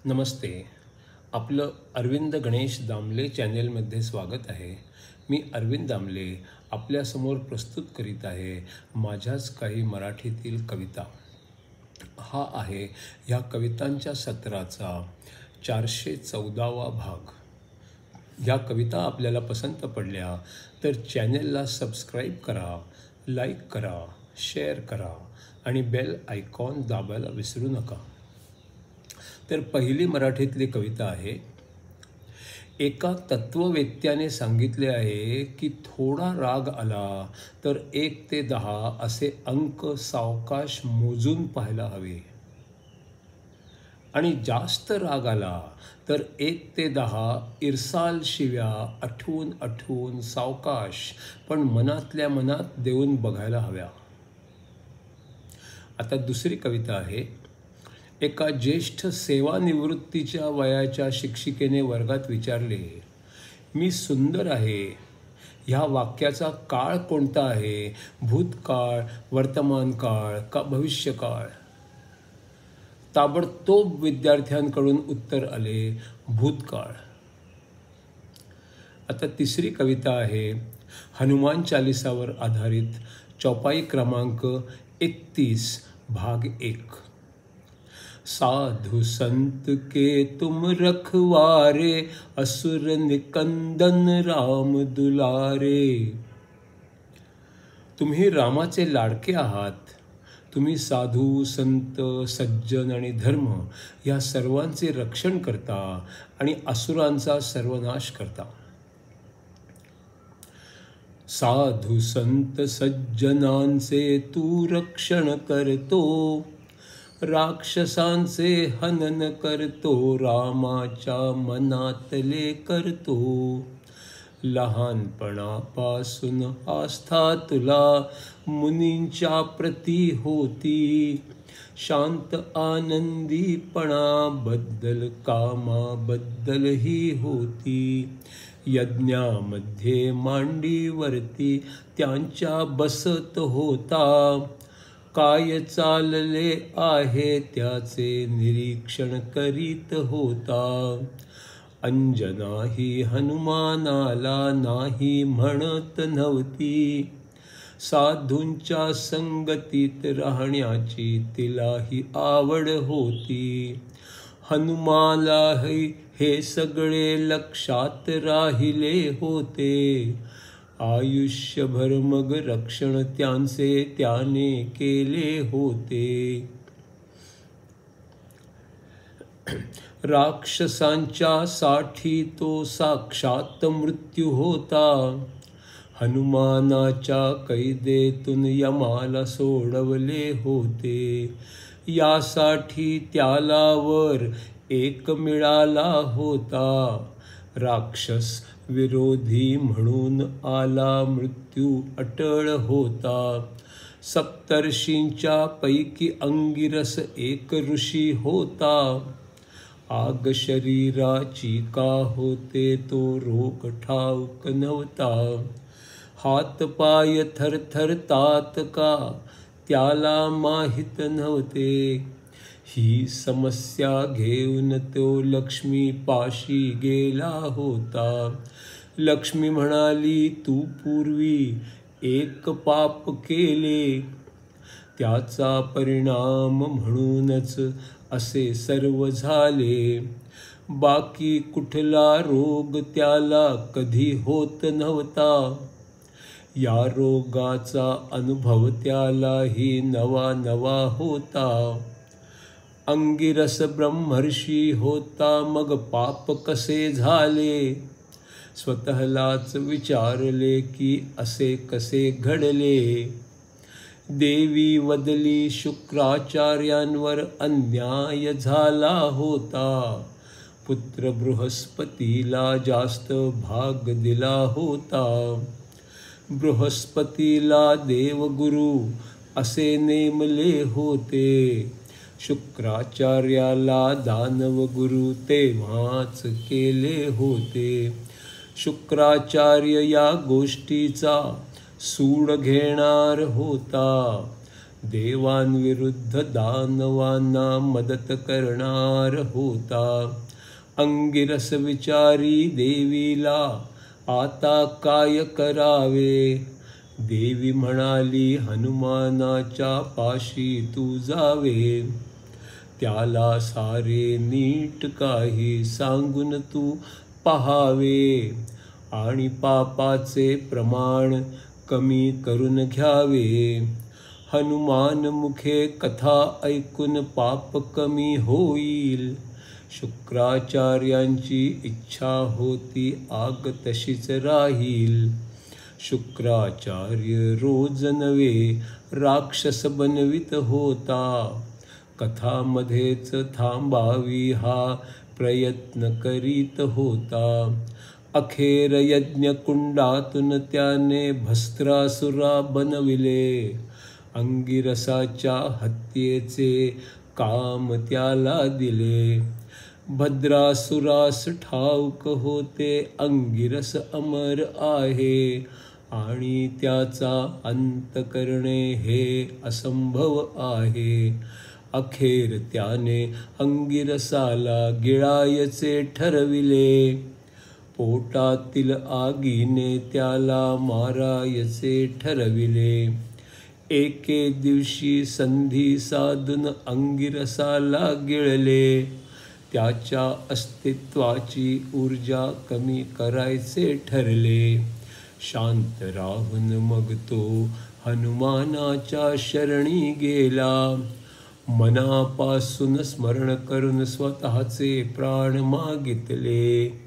नमस्ते. आपलं अरविंद गणेश दामले चॅनेलमध्ये स्वागत आहे. मी अरविंद दामले आपल्यासमोर प्रस्तुत करीत आहे माझ्याच काही मराठीतील कविता. हा आहे ह्या कवितांच्या सत्राचा 414वा भाग. ह्या कविता आपल्याला पसंत पडल्या तर चॅनेलला सबस्क्राईब करा, लाईक करा, शेअर करा आणि बेल आयकॉन दाबायला विसरू नका. तर पहिली मराठीतली कविता आहे. एका तत्ववेत्याने सांगितले आहे की थोडा राग आला तर 1 ते 10 असे अंक सावकाश मोजून पाहायला हवे आणि जास्त राग आला तर 1 ते 10 इरसाल शिव्या आठवून सावकाश पण मनातल्या मनात देऊन बघायला हव्या. आता दुसरी कविता आहे. एका ज्येष्ठ सेवानिवृत्तीच्या वयाच्या शिक्षिकेने वर्गात विचारले, मी सुंदर आहे. ह्या वाक्याचा काळ कोणता आहे? भूतकाळ, वर्तमान काळ का भविष्यकाळ? ताबडतोब विद्यार्थ्यांकडून उत्तर आले, भूतकाळ. आता तिसरी कविता आहे. हनुमान चालिसावर आधारित, चौपाई क्रमांक 31 भाग 1. साधु संत के तुम रखवारे, असुर निकंदन राम दुलारे. तुम्ही रामाचे लाडके आहात. तुम्ही साधू, संत, सज्जन आणि धर्म या सर्वांचे रक्षण करता आणि असुरांचा सर्वनाश करता. साधू संत सज्जनांचे तू रक्षण करतो, राक्षसांचे हनन करतो, रामाच्या मनातले करतो. लहानपणापासून आस्था तुला मुनींच्या प्रती होती, शांत आनंदीपणाबद्दल कामाबद्दलही होती. यज्ञामध्ये मांडीवरती त्यांच्या बसत होता, काय चालले आहे त्याचे निरीक्षण करीत होता. अंजना ही हनुमानाला नाही म्हणत नव्हती, साधूंच्या संगतीत राहण्याची तिलाही आवड होती. हनुमालाही हे सगळे लक्षात राहिले होते, आयुष्यभर मग रक्षण त्यांचे त्याने केले होते. राक्षसांच्या साठी तो साक्षात मृत्यू होता, हनुमानाच्या कैदेतून यमाला सोडवले होते. यासाठी त्याला वर एक मिळाला होता, राक्षस विरोधी म्हणून आला मृत्यू अटळ होता. सप्तर्षींच्या पैकी अंगिरस एक ऋषी होता, आग शरीराची का होते तो रोग ठाऊक नव्हता. हात पाय थरथरतात का त्याला माहित नव्हते. ही समस्या घेऊन तो लक्ष्मी पाशी गेला होता. लक्ष्मी म्हणाली, तू पूर्वी एक पाप केले, त्याचा परिणाम म्हणूनच असे सर्व झाले. बाकी कुठला रोग त्याला कधी होत नव्हता. या रोगाचा अनुभव त्यालाही नवा होता. अंगिरस ब्रह्मर्षी होता, मग पाप कसे झाले? स्वतःलाच विचारले की असे कसे घडले. देवी वदली शुक्राचार्यांवर अन्याय झाला होता, पुत्र बृहस्पतीला जास्त भाग दिला होता. बृहस्पतीला देवगुरु असे नेमले होते, शुक्राचार्याला दानवगुरु तेव्हाच केले होते. शुक्राचार्य या गोष्टीचा सूड घेणार होता, देवांविरुद्ध दानवांना मदत करणार होता. अंगिरस विचारी देवीला आता काय करावे. देवी म्हणाली हनुमानाच्या पाशी तू जावे. त्याला सारे नीट काही सांगून तू पहावे आणि पापाचे प्रमाण कमी करून घ्यावे. हनुमान मुखे कथा ऐकून पाप कमी होईल. शुक्राचार्यांची इच्छा होती आग तशीच राहील. शुक्राचार्य रोज नवे राक्षस बनवित होता. कथामध्येच थांबावी हा प्रयत्न करीत होता. अखेर यज्ञकुंडातून त्याने भस्त्रासुरा बनविले. अंगिरसाच्या हत्येचे काम त्याला दिले. भद्रासुरास ठाऊक होते अंगिरस अमर आहे आणि त्याचा अंत करणे हे असंभव आहे. अखेर त्याने अंगिरसाला गिळायचे ठरविले. पोटातील आगीने त्याला मारायचे ठरविले. एके दिवशी संधी साधून अंगिरसाला गिळले. त्याच्या अस्तित्वाची ऊर्जा कमी करायचे ठरले. शांत राहून मग तो हनुमानाच्या शरणी गेला. मनापासून स्मरण करून स्वतःचे प्राण मागितले.